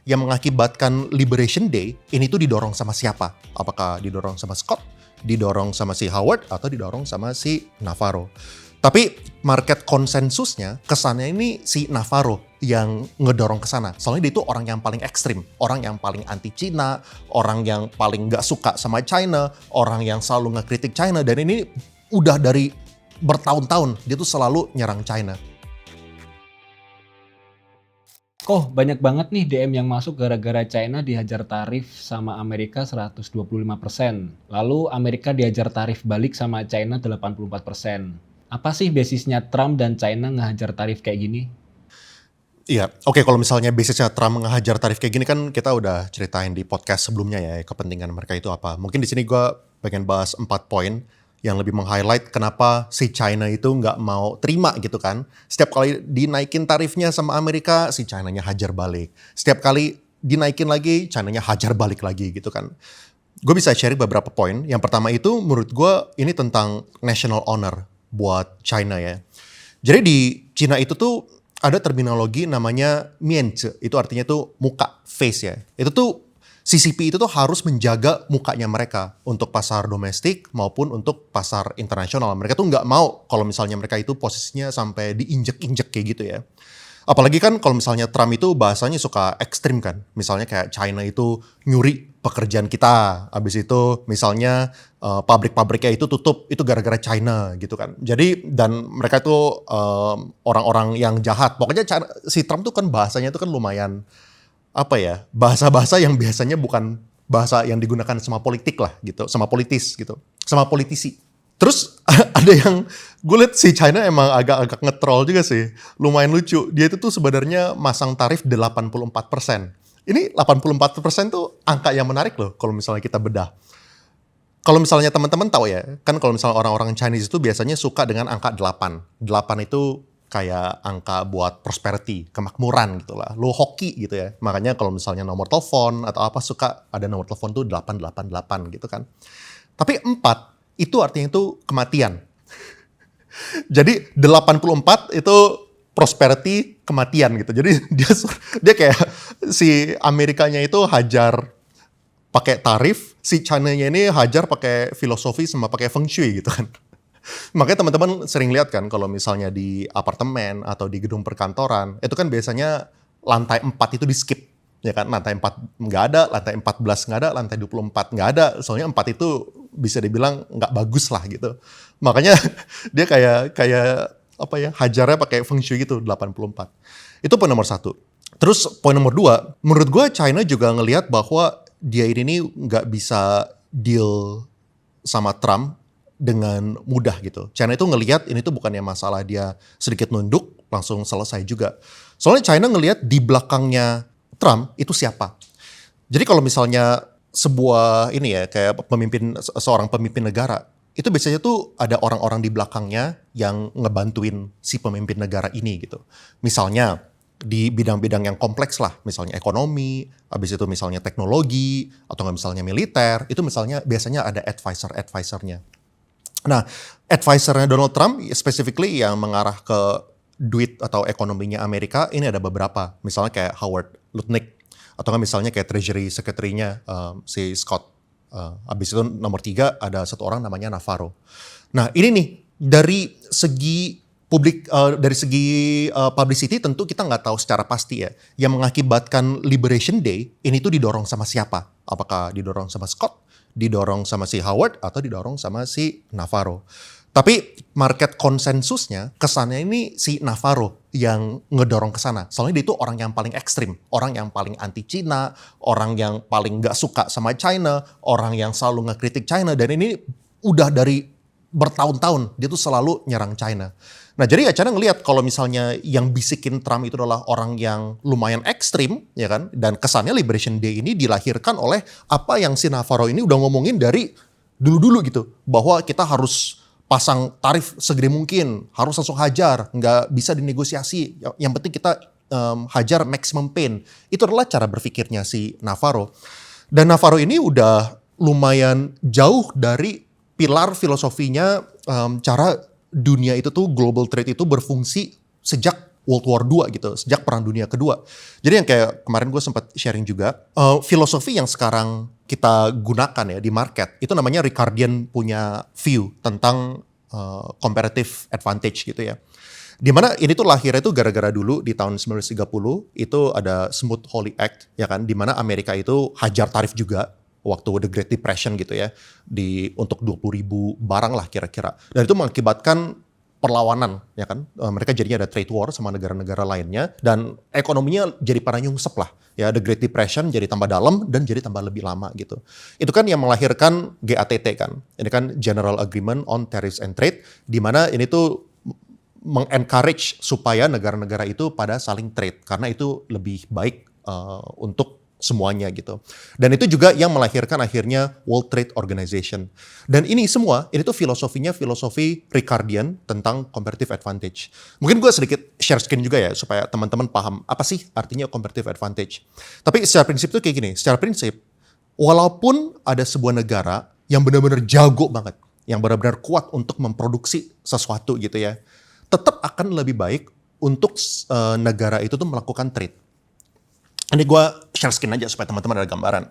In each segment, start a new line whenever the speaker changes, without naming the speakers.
yang mengakibatkan Liberation Day ini tuh didorong sama siapa? Apakah didorong sama Scott, didorong sama si Howard, atau didorong sama si Navarro? Tapi market konsensusnya kesannya ini si Navarro yang ngedorong ke sana. Soalnya dia itu orang yang paling ekstrim, orang yang paling anti Cina, orang yang paling nggak suka sama China, orang yang selalu ngekritik China, dan ini udah dari bertahun-tahun dia tuh selalu nyerang China.
Kok banyak banget nih DM yang masuk gara-gara China dihajar tarif sama Amerika 125%. Lalu Amerika dihajar tarif balik sama China 84%. Apa sih basisnya Trump dan China ngehajar tarif kayak gini?
Iya, oke, kalau misalnya basisnya Trump ngehajar tarif kayak gini kan kita udah ceritain di podcast sebelumnya ya, kepentingan mereka itu apa. Mungkin di sini gue pengen bahas 4 poin yang lebih meng-highlight kenapa si China itu nggak mau terima gitu kan. Setiap kali dinaikin tarifnya sama Amerika, si China-nya hajar balik. Setiap kali dinaikin lagi, China-nya hajar balik lagi gitu kan. Gue bisa share beberapa poin. Yang pertama itu menurut gue ini tentang national honor buat China ya. Jadi di China itu tuh ada terminologi namanya miance. Itu artinya tuh muka, face ya. Itu tuh CCP itu tuh harus menjaga mukanya mereka untuk pasar domestik maupun untuk pasar internasional. Mereka tuh nggak mau kalau misalnya mereka itu posisinya sampai diinjek-injek kayak gitu ya. Apalagi kan kalau misalnya Trump itu bahasanya suka ekstrim kan. Misalnya kayak China itu nyuri pekerjaan kita. Habis itu misalnya pabrik-pabriknya itu tutup itu gara-gara China gitu kan. Jadi dan mereka itu orang-orang yang jahat. Pokoknya si Trump tuh kan bahasanya itu kan lumayan apa ya, bahasa-bahasa yang biasanya bukan bahasa yang digunakan sama politik lah gitu, sama politis gitu, sama politisi. Terus ada yang gue liat si China emang agak-agak nge-troll juga sih, lumayan lucu. Dia itu tuh sebenarnya masang tarif 84%. Ini 84% tuh angka yang menarik loh kalau misalnya kita bedah. Kalau misalnya teman-teman tahu ya, kan kalau misalnya orang-orang Chinese itu biasanya suka dengan angka 8. 8 itu kayak angka buat prosperity, kemakmuran gitu lah. Lo hoki gitu ya. Makanya kalau misalnya nomor telepon atau apa suka ada nomor telepon tuh 888 gitu kan. Tapi 4 itu artinya itu kematian. Jadi 84 itu prosperity, kematian gitu. Jadi dia kayak si Amerikanya itu hajar pakai tarif, si China-nya ini hajar pakai filosofi sama pakai feng shui gitu kan. Makanya teman-teman sering lihat kan kalau misalnya di apartemen atau di gedung perkantoran, itu kan biasanya lantai 4 itu di skip. Ya kan, lantai 4 nggak ada, lantai 14 nggak ada, lantai 24 nggak ada. Soalnya 4 itu bisa dibilang nggak bagus lah gitu. Makanya dia kayak apa ya, hajarnya pakai feng shui gitu, 84. Itu poin nomor 1. Terus poin nomor 2, menurut gue China juga ngelihat bahwa dia ini nggak bisa deal sama Trump dengan mudah gitu. China itu ngelihat ini tuh bukannya masalah dia sedikit nunduk, langsung selesai juga. Soalnya China ngelihat di belakangnya Trump itu siapa. Jadi kalau misalnya sebuah ini ya, kayak seorang pemimpin negara, itu biasanya tuh ada orang-orang di belakangnya yang ngebantuin si pemimpin negara ini gitu. Misalnya di bidang-bidang yang kompleks lah, misalnya ekonomi, habis itu misalnya teknologi, atau nggak misalnya militer, itu misalnya biasanya ada advisor-advisornya. Nah, advisornya Donald Trump specifically yang mengarah ke duit atau ekonominya Amerika, ini ada beberapa. Misalnya kayak Howard Lutnick, atau nggak misalnya kayak Treasury Secretary-nya si Scott. Habis itu nomor 3 ada satu orang namanya Navarro. Nah ini nih dari segi publik, dari segi publicity tentu kita nggak tahu secara pasti ya. Yang mengakibatkan Liberation Day ini tuh didorong sama siapa? Apakah didorong sama Scott, didorong sama si Howard, atau didorong sama si Navarro? Tapi market konsensusnya kesannya ini si Navarro yang ngedorong ke sana. Soalnya dia itu orang yang paling ekstrim, orang yang paling anti Cina, orang yang paling nggak suka sama China, orang yang selalu ngekritik China, dan ini udah dari bertahun-tahun dia tuh selalu nyerang China. Nah jadi ya China ngelihat kalau misalnya yang bisikin Trump itu adalah orang yang lumayan ekstrim, ya kan? Dan kesannya Liberation Day ini dilahirkan oleh apa yang si Navarro ini udah ngomongin dari dulu-dulu gitu, bahwa kita harus pasang tarif segede mungkin, harus langsung hajar, nggak bisa dinegosiasi. Yang penting kita hajar maximum pain. Itu adalah cara berpikirnya si Navarro. Dan Navarro ini udah lumayan jauh dari pilar filosofinya cara dunia itu tuh global trade itu berfungsi sejak World War II gitu, sejak Perang Dunia Kedua. Jadi yang kayak kemarin gue sempat sharing juga, filosofi yang sekarang kita gunakan ya di market, itu namanya Ricardian punya view tentang comparative advantage gitu ya. Dimana ini tuh lahirnya tuh gara-gara dulu di tahun 1930 itu ada Smoot-Hawley Act ya kan, dimana Amerika itu hajar tarif juga waktu The Great Depression gitu ya, untuk 20.000 barang lah kira-kira. Dan itu mengakibatkan perlawanan ya kan, mereka jadinya ada trade war sama negara-negara lainnya dan ekonominya jadi pada nyungsep lah ya. The Great Depression jadi tambah dalam dan jadi tambah lebih lama gitu. Itu kan yang melahirkan GATT kan, ini kan General Agreement on Tariffs and Trade, di mana ini tuh mengencourage supaya negara-negara itu pada saling trade karena itu lebih baik untuk semuanya gitu. Dan itu juga yang melahirkan akhirnya World Trade Organization. Dan ini semua, ini tuh filosofinya filosofi Ricardian tentang comparative advantage. Mungkin gue sedikit share screen juga ya, supaya teman-teman paham apa sih artinya comparative advantage. Tapi secara prinsip tuh kayak gini, secara prinsip, walaupun ada sebuah negara yang benar-benar jago banget, yang benar-benar kuat untuk memproduksi sesuatu gitu ya, tetap akan lebih baik untuk negara itu tuh melakukan trade. Ini gue share screen aja supaya teman-teman ada gambaran.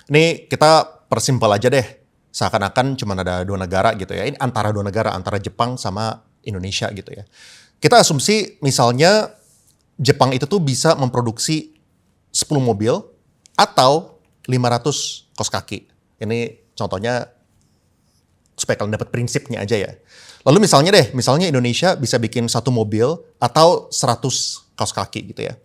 Ini kita persimpel aja deh. Seakan-akan cuma ada dua negara gitu ya. Ini antara dua negara, antara Jepang sama Indonesia gitu ya. Kita asumsi misalnya Jepang itu tuh bisa memproduksi 10 mobil atau 500 kaos kaki. Ini contohnya supaya kalian dapat prinsipnya aja ya. Lalu misalnya Indonesia bisa bikin 1 mobil atau 100 kaos kaki gitu ya.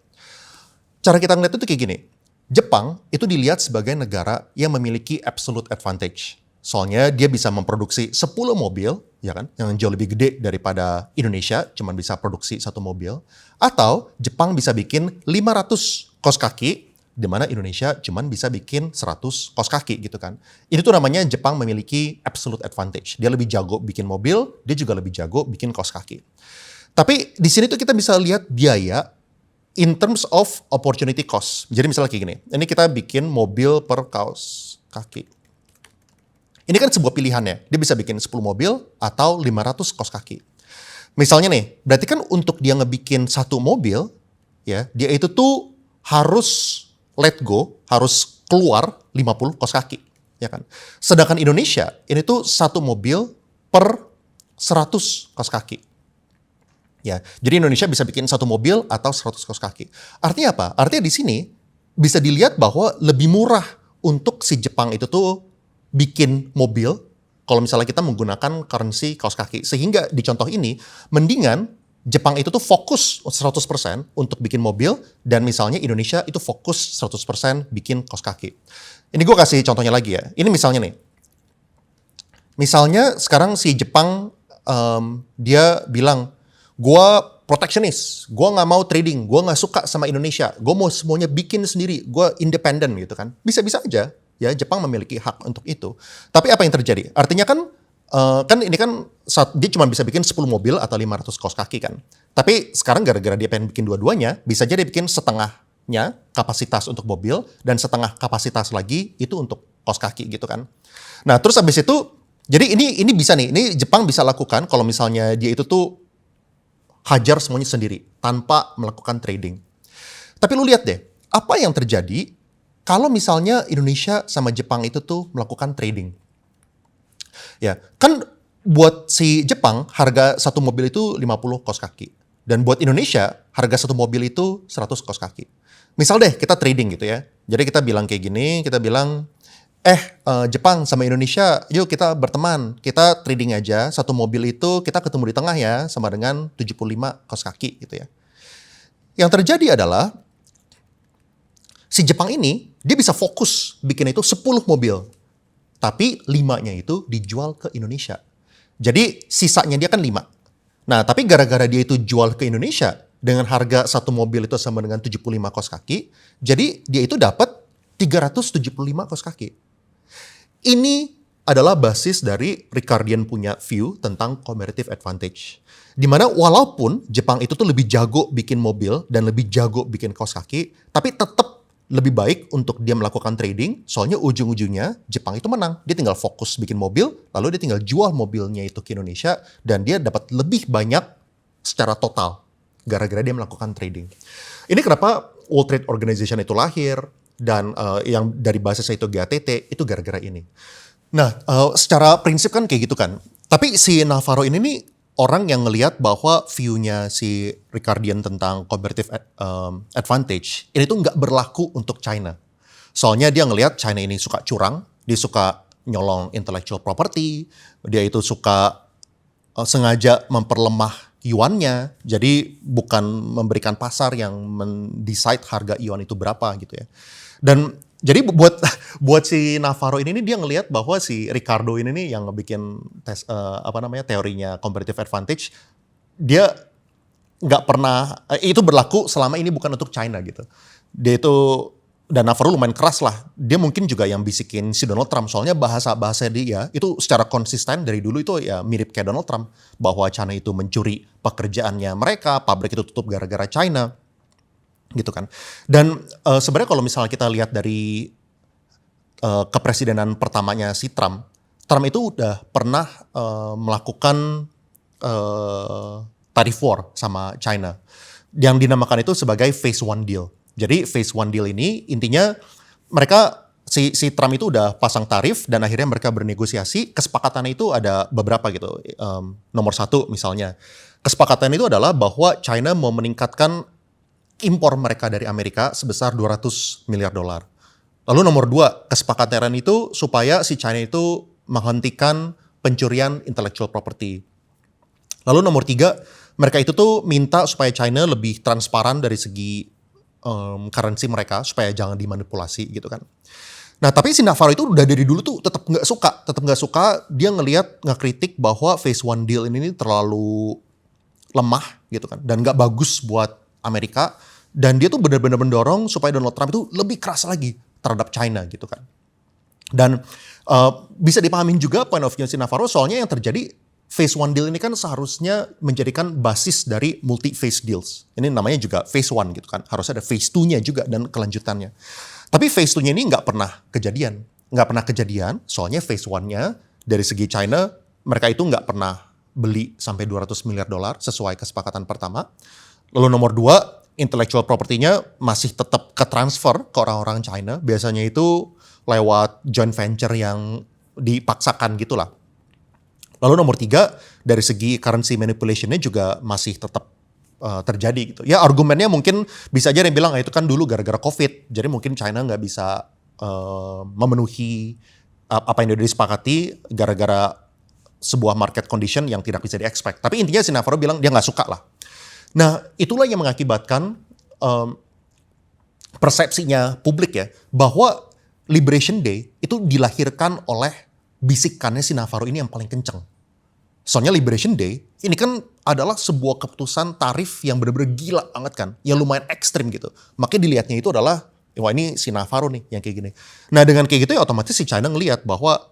Cara kita ngeliat itu kayak gini, Jepang itu dilihat sebagai negara yang memiliki absolute advantage. Soalnya dia bisa memproduksi 10 mobil, ya kan, yang jauh lebih gede daripada Indonesia, cuma bisa produksi 1 mobil. Atau Jepang bisa bikin 500 kaos kaki, di mana Indonesia cuma bisa bikin 100 kaos kaki gitu kan. Ini tuh namanya Jepang memiliki absolute advantage. Dia lebih jago bikin mobil, dia juga lebih jago bikin kaos kaki. Tapi di sini tuh kita bisa lihat biaya in terms of opportunity cost. Jadi misalnya kayak gini, ini kita bikin mobil per kaos kaki. Ini kan sebuah pilihan ya, dia bisa bikin 10 mobil atau 500 kaos kaki. Misalnya nih, berarti kan untuk dia ngebikin 1 mobil, ya dia itu tuh harus let go, harus keluar 50 kaos kaki. Ya kan? Sedangkan Indonesia, ini tuh 1 mobil per 100 kaos kaki. Ya, jadi Indonesia bisa bikin 1 mobil atau 100 kaos kaki. Artinya apa? Artinya di sini bisa dilihat bahwa lebih murah untuk si Jepang itu tuh bikin mobil kalau misalnya kita menggunakan currency kaos kaki. Sehingga di contoh ini mendingan Jepang itu tuh fokus 100% untuk bikin mobil dan misalnya Indonesia itu fokus 100% bikin kaos kaki. Ini gue kasih contohnya lagi ya. Ini misalnya nih. Misalnya sekarang si Jepang dia bilang, gue protectionist, gue nggak mau trading, gue nggak suka sama Indonesia, gue mau semuanya bikin sendiri, gue independen gitu kan. Bisa-bisa aja, ya Jepang memiliki hak untuk itu. Tapi apa yang terjadi? Artinya kan ini kan dia cuma bisa bikin 10 mobil atau 500 kaos kaki kan. Tapi sekarang gara-gara dia pengen bikin dua-duanya, bisa jadi bikin setengahnya kapasitas untuk mobil dan setengah kapasitas lagi itu untuk kaos kaki gitu kan. Nah terus abis itu, jadi ini bisa nih, ini Jepang bisa lakukan kalau misalnya dia itu tuh hajar semuanya sendiri tanpa melakukan trading. Tapi lu lihat deh, apa yang terjadi kalau misalnya Indonesia sama Jepang itu tuh melakukan trading. Ya, kan buat si Jepang harga 1 mobil itu 50 kaos kaki. Dan buat Indonesia harga 1 mobil itu 100 kaos kaki. Misal deh kita trading gitu ya. Jadi kita bilang kayak gini, kita bilang Jepang sama Indonesia, yuk kita berteman, kita trading aja, 1 mobil itu kita ketemu di tengah ya, sama dengan 75 kaos kaki gitu ya. Yang terjadi adalah, si Jepang ini, dia bisa fokus bikin itu 10 mobil, tapi 5-nya itu dijual ke Indonesia. Jadi sisanya dia kan 5. Nah tapi gara-gara dia itu jual ke Indonesia, dengan harga 1 mobil itu sama dengan 75 kaos kaki, jadi dia itu dapat 375 kaos kaki. Ini adalah basis dari Ricardian punya view tentang comparative advantage. Dimana walaupun Jepang itu tuh lebih jago bikin mobil dan lebih jago bikin kaos kaki, tapi tetap lebih baik untuk dia melakukan trading, soalnya ujung-ujungnya Jepang itu menang. Dia tinggal fokus bikin mobil, lalu dia tinggal jual mobilnya itu ke Indonesia, dan dia dapat lebih banyak secara total. gara-gara dia melakukan trading. Ini kenapa World Trade Organization itu lahir, dan yang dari basisnya itu GATT, itu gara-gara ini. Nah, secara prinsip kan kayak gitu kan. Tapi si Navarro ini nih orang yang ngelihat bahwa view-nya si Ricardian tentang comparative advantage ini tuh nggak berlaku untuk China. Soalnya dia ngelihat China ini suka curang, dia suka nyolong intellectual property, dia itu suka sengaja memperlemah yuannya, jadi bukan memberikan pasar yang mendecide harga yuan itu berapa gitu ya. Dan jadi buat si Navarro ini nih, dia ngelihat bahwa si Ricardo ini nih yang bikin teorinya comparative advantage, dia nggak pernah itu berlaku selama ini bukan untuk China gitu. Dia itu, dan Navarro lumayan keras lah. Dia mungkin juga yang bisikin si Donald Trump, soalnya bahasa dia itu secara konsisten dari dulu itu ya mirip kayak Donald Trump, bahwa China itu mencuri pekerjaannya mereka, pabrik itu tutup gara-gara China gitu kan. Dan sebenarnya kalau misalnya kita lihat dari kepresidenan pertamanya si Trump itu udah pernah melakukan tariff war sama China yang dinamakan itu sebagai Phase One Deal. Jadi Phase One Deal ini intinya mereka si Trump itu udah pasang tarif dan akhirnya mereka bernegosiasi. Kesepakatannya itu ada beberapa gitu. Nomor satu misalnya, kesepakatan itu adalah bahwa China mau meningkatkan impor mereka dari Amerika sebesar 200 miliar dolar. Lalu nomor dua, kesepakatan itu supaya si China itu menghentikan pencurian intellectual property. Lalu nomor tiga, mereka itu tuh minta supaya China lebih transparan dari segi currency mereka, supaya jangan dimanipulasi gitu kan. Nah tapi si Navarro itu udah dari dulu tuh tetap nggak suka. Dia ngekritik bahwa Phase One Deal ini terlalu lemah gitu kan, dan nggak bagus buat Amerika. Dan dia tuh benar-benar mendorong supaya Donald Trump itu lebih keras lagi terhadap China gitu kan. Dan bisa dipahamin juga point of view si Navarro, soalnya yang terjadi Phase One Deal ini kan seharusnya menjadikan basis dari multi-phase deals. Ini namanya juga Phase One gitu kan. Harus ada Phase 2-nya juga dan kelanjutannya. Tapi Phase 2-nya ini nggak pernah kejadian. Soalnya Phase 1-nya dari segi China, mereka itu nggak pernah beli sampai 200 miliar dolar sesuai kesepakatan pertama. Lalu nomor dua, intellectual property-nya masih tetap ke transfer ke orang-orang China. Biasanya itu lewat joint venture yang dipaksakan gitulah. Lalu nomor tiga, dari segi currency manipulation-nya juga masih tetap terjadi gitu. Ya argumennya mungkin bisa aja yang bilang itu kan dulu gara-gara COVID. Jadi mungkin China nggak bisa memenuhi apa yang udah disepakati gara-gara sebuah market condition yang tidak bisa di-expect. Tapi intinya si Navarro bilang dia nggak suka lah. Nah, itulah yang mengakibatkan persepsinya publik ya, bahwa Liberation Day itu dilahirkan oleh bisikannya si Navarro ini yang paling kenceng. Soalnya Liberation Day ini kan adalah sebuah keputusan tarif yang benar-benar gila banget kan, yang lumayan ekstrim gitu. Makanya dilihatnya itu adalah, wah ini si Navarro nih yang kayak gini. Nah dengan kayak gitu ya otomatis si China ngelihat bahwa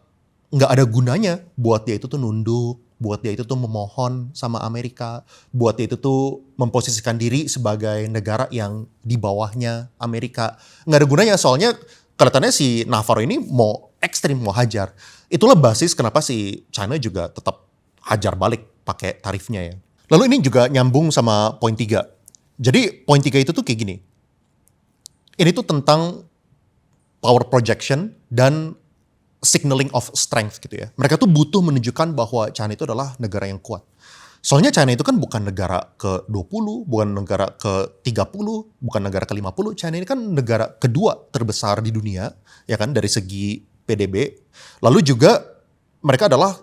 nggak ada gunanya buat dia itu tuh nunduk, buat dia itu tuh memohon sama Amerika, buat dia itu tuh memposisikan diri sebagai negara yang di bawahnya Amerika. Nggak ada gunanya, soalnya kelihatannya si Navarro ini mau ekstrim, mau hajar. Itulah basis kenapa si China juga tetap hajar balik pakai tarifnya ya. Lalu ini juga nyambung sama poin 3. Jadi poin 3 itu tuh kayak gini. Ini tuh tentang power projection dan signaling of strength gitu ya. Mereka tuh butuh menunjukkan bahwa China itu adalah negara yang kuat. Soalnya China itu kan bukan negara ke-20, bukan negara ke-30, bukan negara ke-50. China ini kan negara kedua terbesar di dunia, ya kan, dari segi PDB. Lalu juga mereka adalah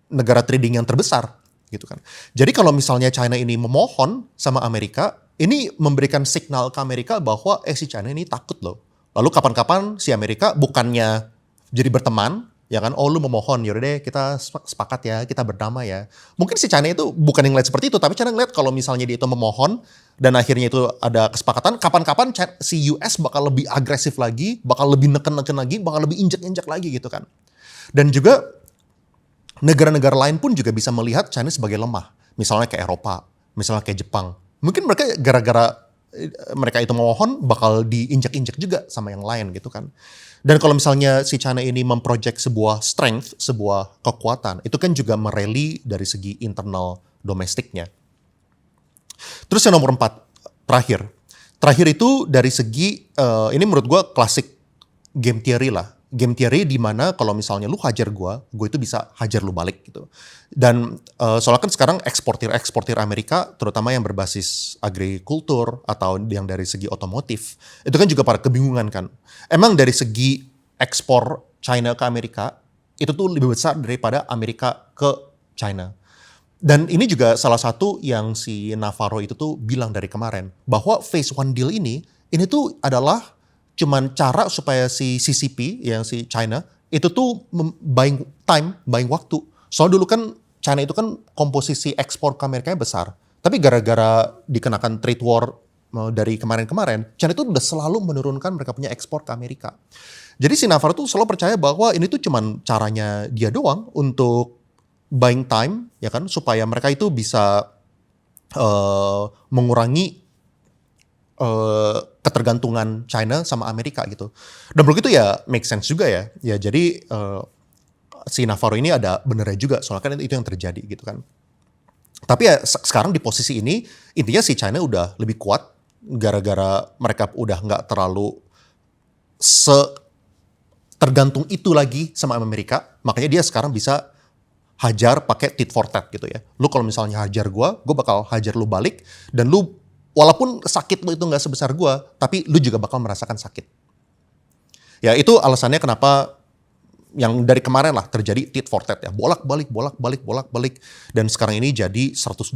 negara trading yang terbesar gitu kan. Jadi kalau misalnya China ini memohon sama Amerika, ini memberikan signal ke Amerika bahwa si China ini takut loh. Lalu kapan-kapan si Amerika bukannya jadi berteman, ya kan, oh lu memohon, yaudah deh kita sepakat ya, kita berdamai ya. Mungkin si China itu bukan yang ngeliat seperti itu, tapi China ngeliat kalau misalnya dia itu memohon, dan akhirnya itu ada kesepakatan, kapan-kapan si US bakal lebih agresif lagi, bakal lebih neken-neken lagi, bakal lebih injek-injek lagi gitu kan. Dan juga negara-negara lain pun juga bisa melihat China sebagai lemah. Misalnya kayak Eropa, misalnya kayak Jepang. Mungkin mereka gara-gara mereka itu memohon bakal diinjak-injak juga sama yang lain gitu kan. Dan kalau misalnya si China ini memproject sebuah strength, sebuah kekuatan, itu kan juga merally dari segi internal domestiknya. Terus yang nomor 4, terakhir. Terakhir itu dari segi, ini menurut gue klasik game theory lah. Game theory di mana kalau misalnya lu hajar gue itu bisa hajar lu balik gitu. Dan soalnya kan sekarang eksportir Amerika, terutama yang berbasis agrikultur atau yang dari segi otomotif, itu kan juga pada kebingungan kan. Emang dari segi ekspor China ke Amerika, itu tuh lebih besar daripada Amerika ke China. Dan ini juga salah satu yang si Navarro itu tuh bilang dari kemarin, bahwa phase one deal ini tuh adalah cuman cara supaya si CCP, yang si China, itu tuh buying time, buying waktu. Soalnya dulu kan China itu kan komposisi ekspor ke Amerika besar. Tapi gara-gara dikenakan trade war dari kemarin-kemarin, China itu udah selalu menurunkan mereka punya ekspor ke Amerika. Jadi si Navarro tuh selalu percaya bahwa ini tuh cuman caranya dia doang untuk buying time, ya kan, supaya mereka itu bisa mengurangi ketergantungan China sama Amerika gitu. Dan begitu ya make sense juga ya. Ya jadi si Navarro ini ada benernya juga, soalnya kan itu yang terjadi gitu kan. Tapi ya sekarang di posisi ini intinya si China udah lebih kuat gara-gara mereka udah nggak terlalu tergantung itu lagi sama Amerika. Makanya dia sekarang bisa hajar pakai tit for tat gitu ya. Lu kalau misalnya hajar gue bakal hajar lu balik, dan lu walaupun sakit lu itu nggak sebesar gue, tapi lu juga bakal merasakan sakit. Ya itu alasannya kenapa yang dari kemarin lah terjadi tit for tat ya, bolak-balik. Dan sekarang ini jadi 125%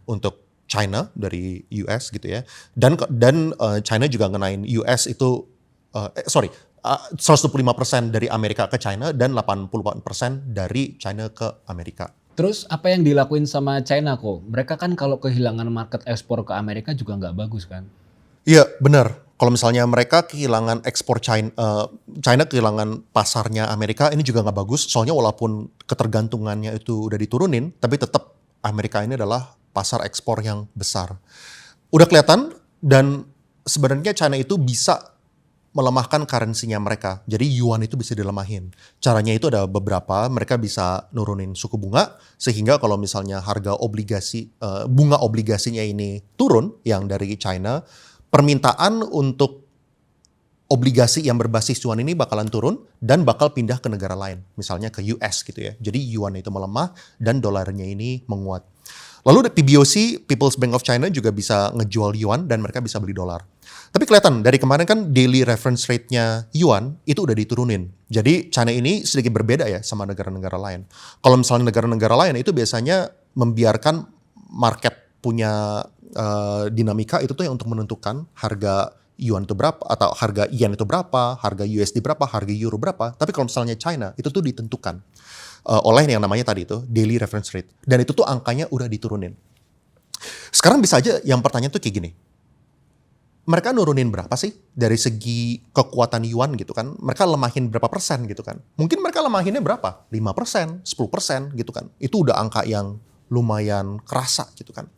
untuk China dari US gitu ya. Dan China juga ngenain US itu 125% dari Amerika ke China dan 80% dari China ke Amerika.
Terus apa yang dilakuin sama China kok? Mereka kan kalau kehilangan market ekspor ke Amerika juga nggak bagus kan?
Iya benar. Kalau misalnya mereka kehilangan ekspor China kehilangan pasarnya Amerika, ini juga nggak bagus. Soalnya walaupun ketergantungannya itu udah diturunin, tapi tetap Amerika ini adalah pasar ekspor yang besar. Udah kelihatan, dan sebenarnya China itu bisa melemahkan currency-nya mereka. Jadi yuan itu bisa dilemahin. Caranya itu ada beberapa, mereka bisa nurunin suku bunga, sehingga kalau misalnya harga obligasi, bunga obligasinya ini turun, yang dari China, permintaan untuk obligasi yang berbasis yuan ini bakalan turun, dan bakal pindah ke negara lain. Misalnya ke US gitu ya. Jadi yuan itu melemah, dan dolarnya ini menguat. Lalu PBOC, People's Bank of China juga bisa ngejual yuan, dan mereka bisa beli dolar. Tapi kelihatan dari kemarin kan daily reference rate-nya yuan itu udah diturunin. Jadi China ini sedikit berbeda ya sama negara-negara lain. Kalau misalnya negara-negara lain itu biasanya membiarkan market punya dinamika itu tuh yang untuk menentukan harga yuan itu berapa, atau harga yen itu berapa, harga USD berapa, harga euro berapa. Tapi kalau misalnya China itu tuh ditentukan oleh yang namanya tadi itu daily reference rate. Dan itu tuh angkanya udah diturunin. Sekarang bisa aja yang pertanyaan tuh kayak gini. Mereka nurunin berapa sih dari segi kekuatan yuan gitu kan? Mereka lemahin berapa persen gitu kan? Mungkin mereka lemahinnya berapa? 5%, 10% gitu kan? Itu udah angka yang lumayan kerasa gitu kan?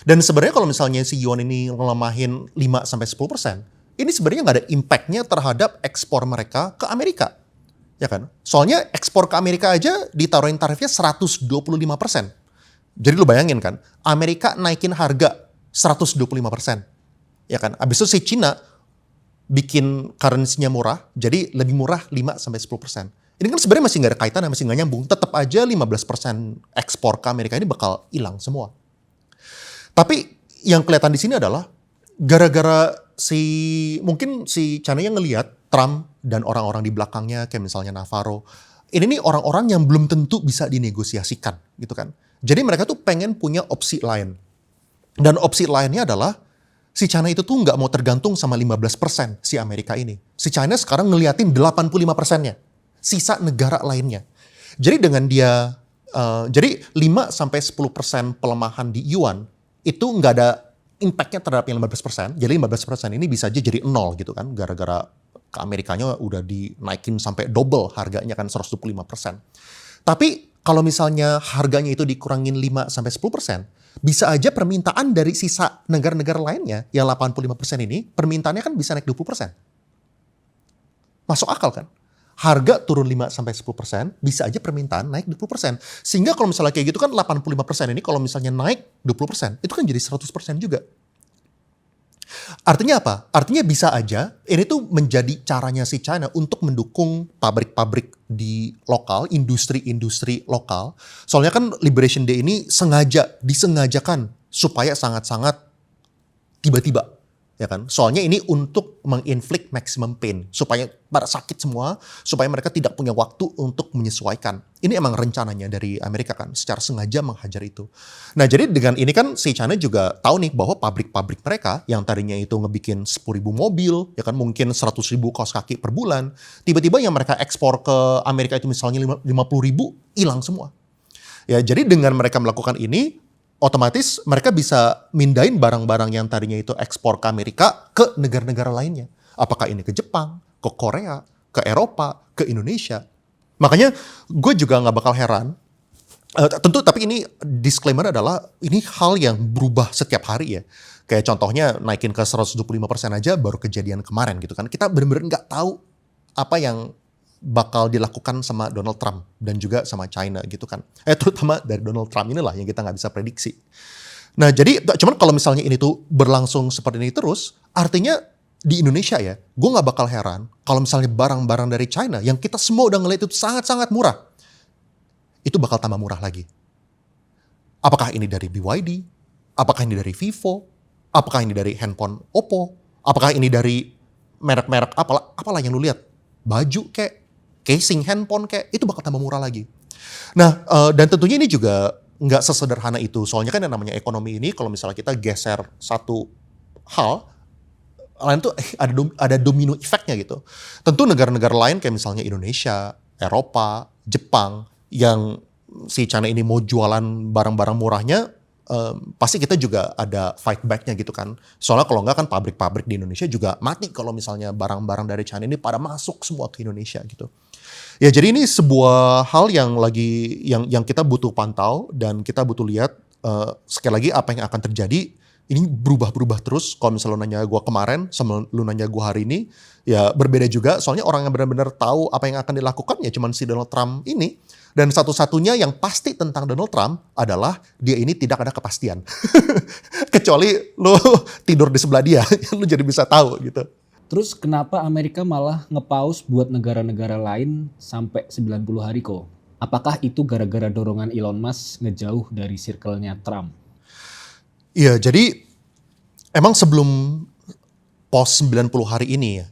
Dan sebenarnya kalau misalnya si yuan ini ngelemahin 5-10%, ini sebenarnya nggak ada impactnya terhadap ekspor mereka ke Amerika. Ya kan? Soalnya ekspor ke Amerika aja ditaruhin tarifnya 125%. Jadi lu bayangin kan, Amerika naikin harga 125%. Ya kan? Abis itu si Cina bikin currency-nya murah, jadi lebih murah 5-10%. Ini kan sebenarnya masih nggak ada kaitan, masih nggak nyambung. Tetap aja 15% ekspor ke Amerika ini bakal hilang semua. Tapi yang kelihatan di sini adalah gara-gara mungkin si China yang ngelihat Trump dan orang-orang di belakangnya kayak misalnya Navarro, ini nih orang-orang yang belum tentu bisa dinegosiasikan gitu kan. Jadi mereka tuh pengen punya opsi lain. Dan opsi lainnya adalah si China itu tuh nggak mau tergantung sama 15% si Amerika ini. Si China sekarang ngeliatin 85%-nya. Sisa negara lainnya. Jadi dengan dia, jadi 5-10% pelemahan di yuan, itu nggak ada impact-nya terhadap yang 15%. Jadi 15% ini bisa aja jadi 0 gitu kan. Gara-gara ke Amerikanya udah dinaikin sampai double harganya kan 125%. Tapi kalau misalnya harganya itu dikurangin 5-10%, bisa aja permintaan dari sisa negara-negara lainnya yang 85% ini, permintaannya kan bisa naik 20%. Masuk akal kan? harga turun 5-10%, bisa aja permintaan naik 20%. Sehingga kalau misalnya kayak gitu kan 85% ini kalau misalnya naik 20%, itu kan jadi 100% juga. Artinya apa? Artinya bisa aja ini tuh menjadi caranya si China untuk mendukung pabrik-pabrik di lokal, industri-industri lokal. Soalnya kan Liberation Day ini disengajakan supaya sangat-sangat tiba-tiba, ya kan? Soalnya ini untuk menginflict maximum pain supaya pada sakit semua, supaya mereka tidak punya waktu untuk menyesuaikan. Ini emang rencananya dari Amerika kan, secara sengaja menghajar itu. Nah, jadi dengan ini kan si China juga tahu nih bahwa pabrik-pabrik mereka yang tadinya itu ngebikin 10.000 mobil, ya kan mungkin 100.000 kaos kaki per bulan, tiba-tiba yang mereka ekspor ke Amerika itu misalnya 50.000 hilang semua. Ya, jadi dengan mereka melakukan ini, otomatis mereka bisa mindahin barang-barang yang tadinya itu ekspor ke Amerika ke negara-negara lainnya. Apakah ini ke Jepang, ke Korea, ke Eropa, ke Indonesia. Makanya gue juga nggak bakal heran. Tentu tapi ini disclaimer adalah ini hal yang berubah setiap hari ya. Kayak contohnya naikin ke 125% aja baru kejadian kemarin gitu kan. Kita benar-benar nggak tahu apa yang bakal dilakukan sama Donald Trump dan juga sama China gitu kan. Terutama dari Donald Trump inilah yang kita nggak bisa prediksi. Nah jadi cuman kalau misalnya ini tuh berlangsung seperti ini terus, artinya di Indonesia ya, gue nggak bakal heran kalau misalnya barang-barang dari China yang kita semua udah ngeliat itu sangat-sangat murah, itu bakal tambah murah lagi. Apakah ini dari BYD? Apakah ini dari Vivo? Apakah ini dari handphone Oppo? Apakah ini dari merek-merek apalah yang lu lihat? Baju kayak casing handphone kayak itu bakal tambah murah lagi. Nah, dan tentunya ini juga nggak sesederhana itu. Soalnya kan yang namanya ekonomi ini kalau misalnya kita geser satu hal, lain tuh ada domino efeknya gitu. Tentu negara-negara lain kayak misalnya Indonesia, Eropa, Jepang yang si China ini mau jualan barang-barang murahnya, pasti kita juga ada fight back-nya gitu kan. Soalnya kalau nggak kan pabrik-pabrik di Indonesia juga mati kalau misalnya barang-barang dari China ini pada masuk semua ke Indonesia gitu. Ya jadi ini sebuah hal yang yang kita butuh pantau dan kita butuh lihat sekali lagi apa yang akan terjadi. Ini berubah-berubah terus. Kalau misalnya lu nanya gue kemarin sama lu nanya gue hari ini, ya berbeda juga. Soalnya orang yang benar-benar tahu apa yang akan dilakukan ya cuman si Donald Trump ini. Dan satu-satunya yang pasti tentang Donald Trump adalah dia ini tidak ada kepastian. Kecuali lu tidur di sebelah dia, lu jadi bisa tahu gitu.
Terus kenapa Amerika malah nge-pause buat negara-negara lain sampai 90 hari kok? Apakah itu gara-gara dorongan Elon Musk ngejauh dari circle-nya Trump?
Iya, jadi emang sebelum pos 90 hari ini ya,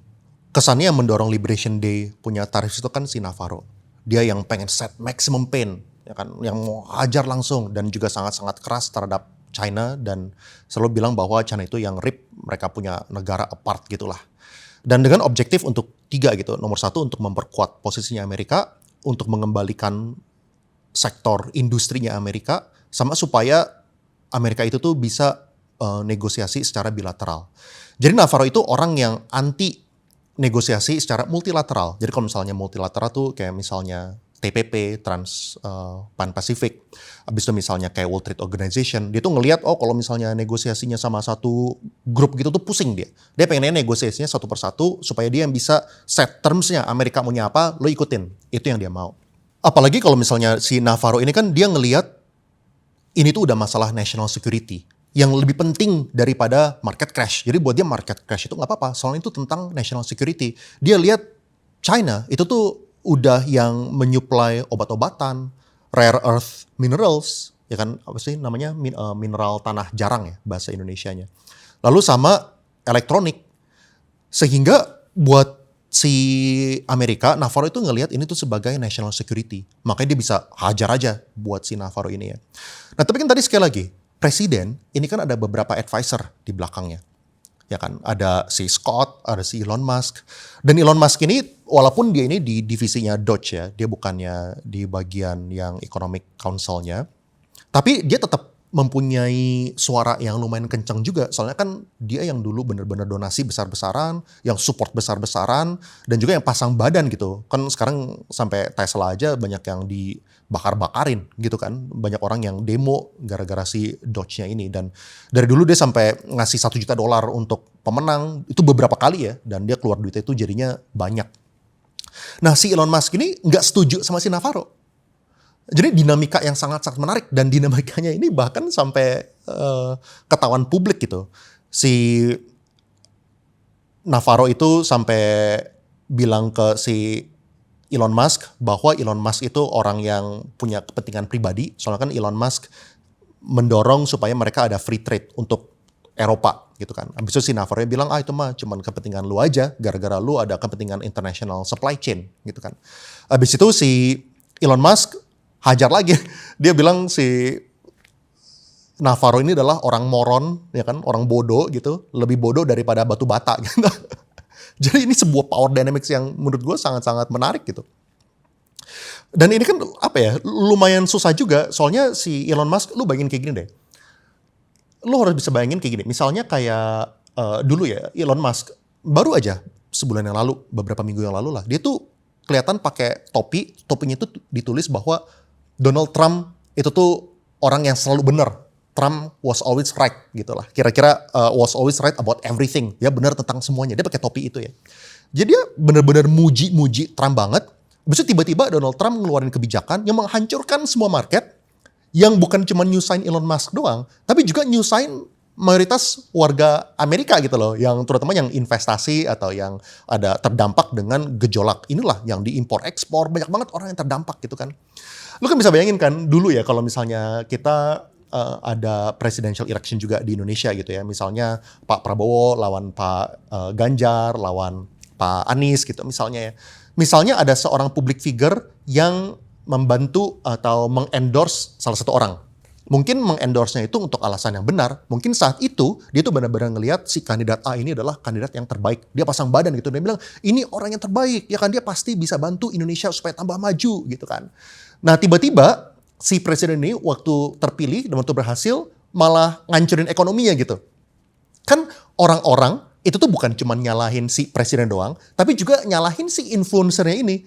kesannya yang mendorong Liberation Day punya tarif itu kan si Navarro. Dia yang pengen set maximum pain, ya kan, yang mau hajar langsung dan juga sangat-sangat keras terhadap China dan selalu bilang bahwa China itu yang rip, mereka punya negara apart gitulah. Dan dengan objektif untuk 3 gitu. Nomor 1 untuk memperkuat posisinya Amerika, untuk mengembalikan sektor industrinya Amerika, sama supaya Amerika itu tuh bisa negosiasi secara bilateral. Jadi Navarro itu orang yang anti negosiasi secara multilateral. Jadi kalau misalnya multilateral tuh kayak misalnya TPP, Pan-Pacific, habis itu misalnya kayak World Trade Organization, dia tuh ngelihat kalau misalnya negosiasinya sama satu grup gitu tuh pusing dia. Dia pengennya negosiasinya satu persatu supaya dia yang bisa set terms-nya, Amerika maunya apa, lo ikutin. Itu yang dia mau. Apalagi kalau misalnya si Navarro ini kan dia ngelihat ini tuh udah masalah national security yang lebih penting daripada market crash. Jadi buat dia market crash itu nggak apa-apa, soalnya itu tentang national security. Dia lihat China itu tuh udah yang menyuplai obat-obatan, rare earth minerals, ya kan apa sih namanya mineral tanah jarang ya bahasa Indonesianya. Lalu sama elektronik. Sehingga buat si Amerika, Navarro itu ngelihat ini tuh sebagai national security. Makanya dia bisa hajar aja buat si Navarro ini ya. Nah tapi kan tadi sekali lagi, presiden ini kan ada beberapa advisor di belakangnya. Ya kan, ada si Scott, ada si Elon Musk. Dan Elon Musk ini, walaupun dia ini di divisinya Dodge ya, dia bukannya di bagian yang Economic Council-nya, tapi dia tetap mempunyai suara yang lumayan kencang juga. Soalnya kan dia yang dulu bener-bener donasi besar-besaran, yang support besar-besaran, dan juga yang pasang badan gitu. Kan sekarang sampai Tesla aja banyak yang dibakar-bakarin gitu kan. Banyak orang yang demo gara-gara si Dodge-nya ini. Dan dari dulu dia sampai ngasih $1 juta untuk pemenang, itu beberapa kali ya. Dan dia keluar duitnya itu jadinya banyak. Nah si Elon Musk ini nggak setuju sama si Navarro. Jadi dinamika yang sangat-sangat menarik, dan dinamikanya ini bahkan sampai ketahuan publik gitu. Si Navarro itu sampai bilang ke si Elon Musk bahwa Elon Musk itu orang yang punya kepentingan pribadi. Soalnya kan Elon Musk mendorong supaya mereka ada free trade untuk Eropa gitu kan. Habis itu si Navarro bilang, itu mah cuman kepentingan lu aja, gara-gara lu ada kepentingan international supply chain gitu kan. Habis itu si Elon Musk hajar lagi. Dia bilang si Navarro ini adalah orang moron, ya kan, orang bodoh gitu, lebih bodoh daripada batu bata gitu. Jadi ini sebuah power dynamics yang menurut gue sangat-sangat menarik gitu. Dan ini kan apa ya, lumayan susah juga, soalnya si Elon Musk, lu bayangin kayak gini deh. Lu harus bisa bayangin kayak gini, misalnya kayak dulu ya, Elon Musk baru aja sebulan yang lalu, beberapa minggu yang lalu lah, dia tuh kelihatan pakai topinya itu ditulis bahwa Donald Trump itu tuh orang yang selalu benar. Trump was always right gitu lah. Kira-kira was always right about everything. Dia benar tentang semuanya. Dia pakai topi itu ya. Jadi dia benar-benar muji Trump banget. Habis itu tiba-tiba Donald Trump ngeluarin kebijakan yang menghancurkan semua market, yang bukan cuma nyusahin Elon Musk doang, tapi juga nyusahin mayoritas warga Amerika gitu loh, yang terutama yang investasi atau yang ada terdampak dengan gejolak inilah, yang diimpor ekspor, banyak banget orang yang terdampak gitu kan. Lu kan bisa bayangin kan dulu ya, kalau misalnya kita ada presidential election juga di Indonesia gitu ya, misalnya Pak Prabowo lawan Pak Ganjar, lawan Pak Anies gitu misalnya ya. Misalnya ada seorang public figure yang membantu atau mengendorse salah satu orang. Mungkin mengendorse-nya itu untuk alasan yang benar. Mungkin saat itu dia tuh benar-benar ngelihat si kandidat A ini adalah kandidat yang terbaik. Dia pasang badan gitu, dia bilang ini orang yang terbaik, ya kan, dia pasti bisa bantu Indonesia supaya tambah maju gitu kan. Nah tiba-tiba si presiden ini waktu terpilih dan waktu berhasil malah ngancurin ekonominya gitu. Kan orang-orang itu tuh bukan cuma nyalahin si presiden doang, tapi juga nyalahin si influencernya ini.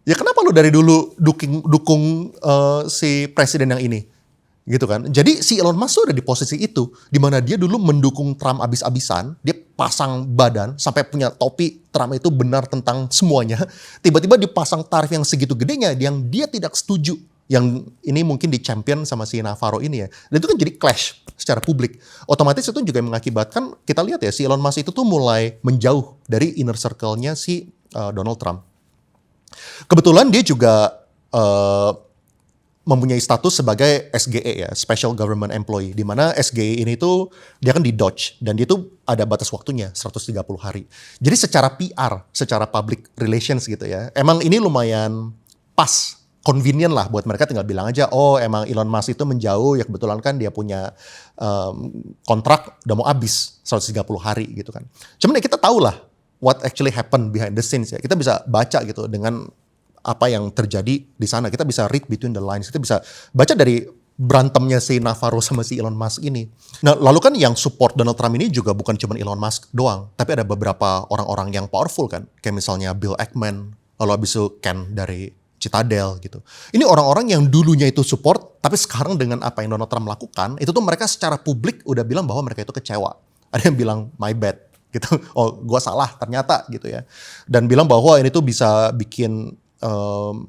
Ya kenapa lu dari dulu dukung si presiden yang ini? Gitu kan. Jadi si Elon Musk tuh udah di posisi itu, di mana dia dulu mendukung Trump abis-abisan, dia pasang badan sampai punya topi Trump itu benar tentang semuanya. Tiba-tiba dipasang tarif yang segitu gedenya yang dia tidak setuju. Yang ini mungkin di champion sama si Navarro ini ya. Dan itu kan jadi clash secara publik. Otomatis itu juga mengakibatkan, kita lihat ya, si Elon Musk itu tuh mulai menjauh dari inner circle-nya si Donald Trump. Kebetulan dia juga mempunyai status sebagai SGE ya, Special Government Employee, di mana SGE ini tuh dia kan di Dodge dan dia tuh ada batas waktunya 130 hari. Jadi secara PR, secara public relations gitu ya, emang ini lumayan pas, convenient lah buat mereka, tinggal bilang aja, oh emang Elon Musk itu menjauh, ya kebetulan kan dia punya kontrak udah mau habis 130 hari gitu kan. Cuman ya kita tahu lah what actually happened behind the scenes ya. Kita bisa baca gitu dengan apa yang terjadi di sana. Kita bisa read between the lines. Kita bisa baca dari berantemnya si Navarro sama si Elon Musk ini. Nah, lalu kan yang support Donald Trump ini juga bukan cuma Elon Musk doang, tapi ada beberapa orang-orang yang powerful kan. Kayak misalnya Bill Ackman, lalu abis itu Ken dari Citadel gitu. Ini orang-orang yang dulunya itu support, tapi sekarang dengan apa yang Donald Trump lakukan, itu tuh mereka secara publik udah bilang bahwa mereka itu kecewa. Ada yang bilang my bad gitu, oh gua salah ternyata gitu ya. Dan bilang bahwa ini tuh bisa bikin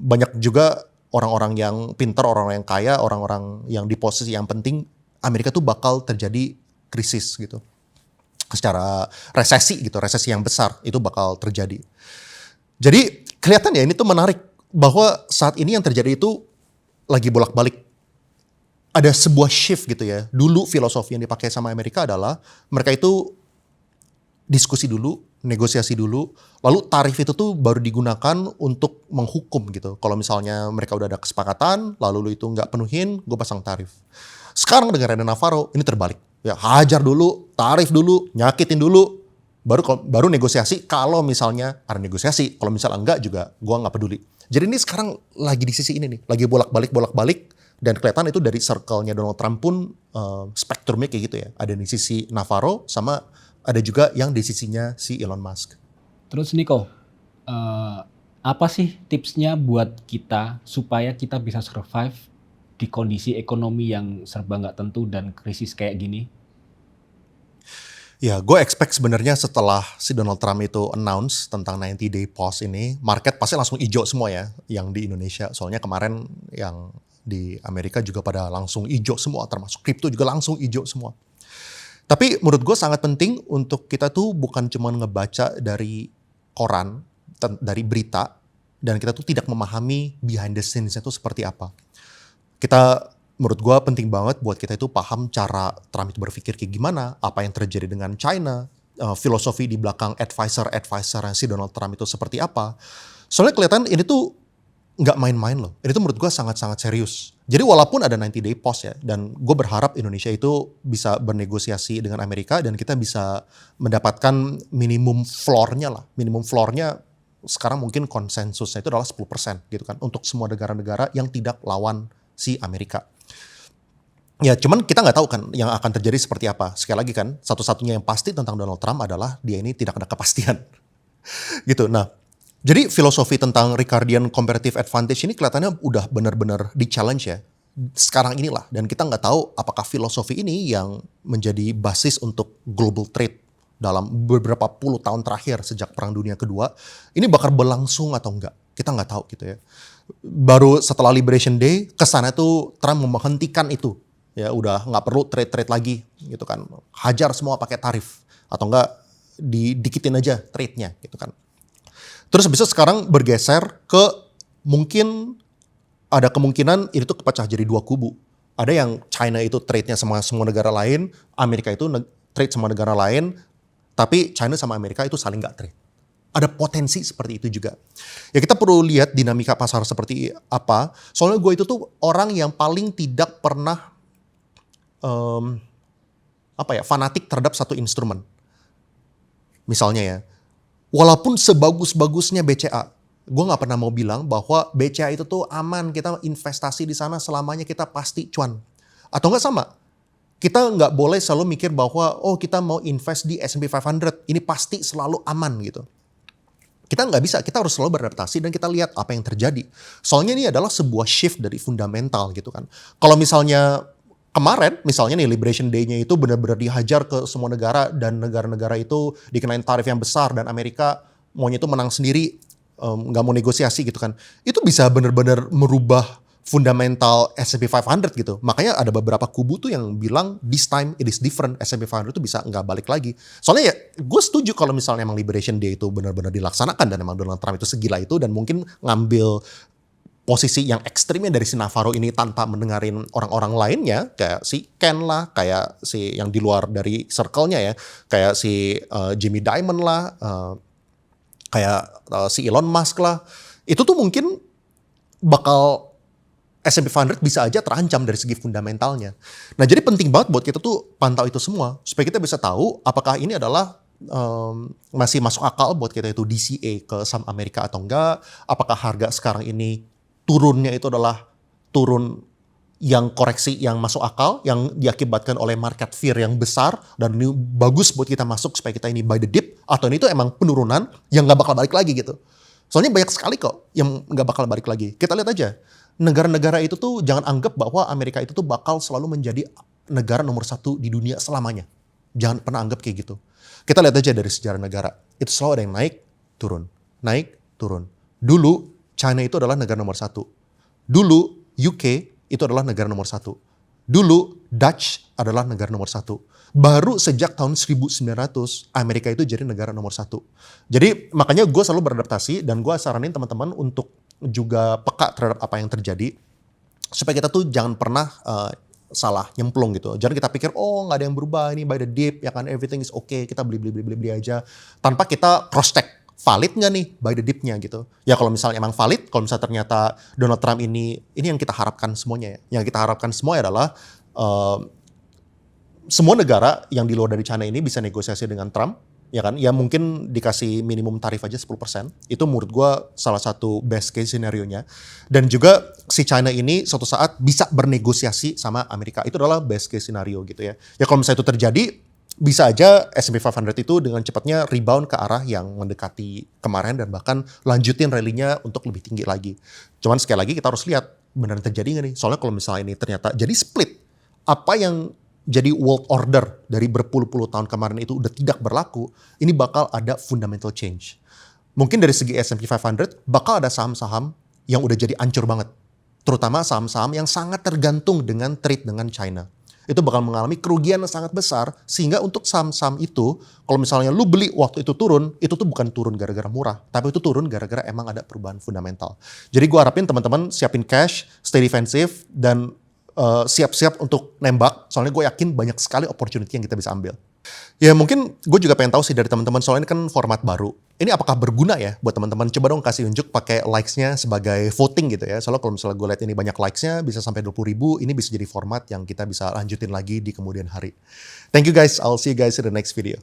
banyak juga orang-orang yang pintar, orang-orang yang kaya, orang-orang yang di posisi yang penting, Amerika tuh bakal terjadi krisis gitu. Secara resesi gitu, resesi yang besar itu bakal terjadi. Jadi kelihatan ya ini tuh menarik, bahwa saat ini yang terjadi itu lagi bolak-balik. Ada sebuah shift gitu ya. Dulu filosofi yang dipakai sama Amerika adalah mereka itu diskusi dulu, negosiasi dulu, lalu tarif itu tuh baru digunakan untuk menghukum gitu. Kalau misalnya mereka udah ada kesepakatan, lalu lu itu nggak penuhin, gue pasang tarif. Sekarang dengan Rene Navarro, ini terbalik. Ya hajar dulu, tarif dulu, nyakitin dulu, baru negosiasi. Kalau misalnya ada negosiasi, kalau misalnya enggak juga gue nggak peduli. Jadi ini sekarang lagi di sisi ini nih, lagi bolak-balik, dan kelihatan itu dari circle-nya Donald Trump pun spektrumnya kayak gitu ya. Ada di sisi Navarro, sama ada juga yang di sisinya si Elon Musk.
Terus Niko, apa sih tipsnya buat kita supaya kita bisa survive di kondisi ekonomi yang serba nggak tentu dan krisis kayak gini?
Ya, gue expect sebenarnya setelah si Donald Trump itu announce tentang 90 day pause ini, market pasti langsung hijau semua ya, yang di Indonesia. Soalnya kemarin yang di Amerika juga pada langsung hijau semua, termasuk kripto juga langsung hijau semua. Tapi menurut gue sangat penting untuk kita tuh bukan cuma ngebaca dari koran, dari berita, dan kita tuh tidak memahami behind the scenes-nya itu seperti apa. Kita, menurut gue penting banget buat kita itu paham cara Trump itu berpikir kayak gimana, apa yang terjadi dengan China, filosofi di belakang advisor si Donald Trump itu seperti apa. Soalnya kelihatan ini tuh nggak main-main loh. Ini tuh menurut gue sangat-sangat serius. Jadi walaupun ada 90 day pause ya, dan gue berharap Indonesia itu bisa bernegosiasi dengan Amerika dan kita bisa mendapatkan minimum floor-nya lah. Minimum floor-nya sekarang mungkin konsensusnya itu adalah 10% gitu kan, untuk semua negara-negara yang tidak lawan si Amerika. Ya cuman kita nggak tahu kan yang akan terjadi seperti apa. Sekali lagi kan, satu-satunya yang pasti tentang Donald Trump adalah dia ini tidak ada kepastian. Gitu. Nah, jadi filosofi tentang Ricardian comparative advantage ini kelihatannya udah benar-benar di-challenge ya. Sekarang inilah. Dan kita nggak tahu apakah filosofi ini yang menjadi basis untuk global trade dalam beberapa puluh tahun terakhir sejak Perang Dunia Kedua, ini bakal berlangsung atau enggak. Kita nggak tahu gitu ya. Baru setelah Liberation Day, kesannya tuh Trump menghentikan itu. Ya udah nggak perlu trade-trade lagi gitu kan. Hajar semua pakai tarif. Atau enggak didikitin aja trade-nya gitu kan. Terus bisa sekarang bergeser ke mungkin ada kemungkinan ini tuh kepecah jadi dua kubu. Ada yang China itu trade-nya sama semua negara lain, Amerika itu trade sama negara lain, tapi China sama Amerika itu saling nggak trade. Ada potensi seperti itu juga. Ya kita perlu lihat dinamika pasar seperti apa. Soalnya gue itu tuh orang yang paling tidak pernah fanatik terhadap satu instrumen. Misalnya ya, walaupun sebagus-bagusnya BCA, gue nggak pernah mau bilang bahwa BCA itu tuh aman, kita investasi di sana selamanya kita pasti cuan. Atau nggak sama, kita nggak boleh selalu mikir bahwa oh kita mau invest di S&P 500, ini pasti selalu aman gitu. Kita nggak bisa, kita harus selalu beradaptasi dan kita lihat apa yang terjadi. Soalnya ini adalah sebuah shift dari fundamental gitu kan. Kalau misalnya kemarin, misalnya nih Liberation Day-nya itu benar-benar dihajar ke semua negara dan negara-negara itu dikenain tarif yang besar dan Amerika maunya itu menang sendiri, nggak mau negosiasi gitu kan. Itu bisa benar-benar merubah fundamental S&P 500 gitu. Makanya ada beberapa kubu tuh yang bilang this time it is different, S&P 500 itu bisa nggak balik lagi. Soalnya ya gue setuju kalau misalnya emang Liberation Day itu benar-benar dilaksanakan dan emang Donald Trump itu segila itu dan mungkin ngambil posisi yang ekstrimnya dari si Navarro ini tanpa mendengarin orang-orang lainnya, kayak si Ken lah, kayak si yang di luar dari circle-nya ya, kayak si Jamie Dimon lah, kayak si Elon Musk lah, itu tuh mungkin bakal S&P 500 bisa aja terancam dari segi fundamentalnya. Nah jadi penting banget buat kita tuh pantau itu semua, supaya kita bisa tahu apakah ini adalah masih masuk akal buat kita itu DCA ke saham Amerika atau enggak, apakah harga sekarang ini turunnya itu adalah turun yang koreksi yang masuk akal, yang diakibatkan oleh market fear yang besar, dan ini bagus buat kita masuk supaya kita ini buy the dip, atau ini tuh emang penurunan yang nggak bakal balik lagi gitu. Soalnya banyak sekali kok yang nggak bakal balik lagi. Kita lihat aja, negara-negara itu tuh jangan anggap bahwa Amerika itu tuh bakal selalu menjadi negara nomor satu di dunia selamanya. Jangan pernah anggap kayak gitu. Kita lihat aja dari sejarah negara, itu selalu ada yang naik, turun, naik, turun. Dulu China itu adalah negara nomor satu. Dulu UK itu adalah negara nomor satu. Dulu Dutch adalah negara nomor satu. Baru sejak tahun 1900 Amerika itu jadi negara nomor satu. Jadi makanya gue selalu beradaptasi dan gue saranin teman-teman untuk juga peka terhadap apa yang terjadi. Supaya kita tuh jangan pernah salah nyemplung gitu. Jangan kita pikir oh nggak ada yang berubah, ini by the dip ya kan, everything is okay, kita beli aja tanpa kita cross check. Valid nggak nih by the dip-nya gitu. Ya kalau misalnya emang valid, kalau misalnya ternyata Donald Trump ini yang kita harapkan semuanya ya. Yang kita harapkan semua adalah semua negara yang di luar dari China ini bisa negosiasi dengan Trump, ya kan? Ya mungkin dikasih minimum tarif aja 10%. Itu menurut gue salah satu best case scenario-nya. Dan juga si China ini suatu saat bisa bernegosiasi sama Amerika. Itu adalah best case scenario gitu ya. Ya kalau misalnya itu terjadi, bisa aja S&P 500 itu dengan cepatnya rebound ke arah yang mendekati kemarin dan bahkan lanjutin rally-nya untuk lebih tinggi lagi. Cuman sekali lagi kita harus lihat beneran terjadi nggak nih? Soalnya kalau misalnya ini ternyata jadi split, apa yang jadi world order dari berpuluh-puluh tahun kemarin itu udah tidak berlaku, ini bakal ada fundamental change. Mungkin dari segi S&P 500 bakal ada saham-saham yang udah jadi ancur banget. Terutama saham-saham yang sangat tergantung dengan trade dengan China. Itu bakal mengalami kerugian yang sangat besar, sehingga untuk saham-saham itu, kalau misalnya lu beli waktu itu tuh bukan turun gara-gara murah, tapi itu turun gara-gara emang ada perubahan fundamental. Jadi gue harapin teman-teman siapin cash, stay defensive, dan siap-siap untuk nembak, soalnya gue yakin banyak sekali opportunity yang kita bisa ambil. Ya mungkin gue juga pengen tahu sih dari teman-teman, soalnya ini kan format baru. Ini apakah berguna ya buat teman-teman? Coba dong kasih unjuk pakai likes-nya sebagai voting gitu ya. Soalnya kalau misalnya gue lihat ini banyak likes-nya bisa sampai 20.000, ini bisa jadi format yang kita bisa lanjutin lagi di kemudian hari. Thank you guys, I'll see you guys in the next video.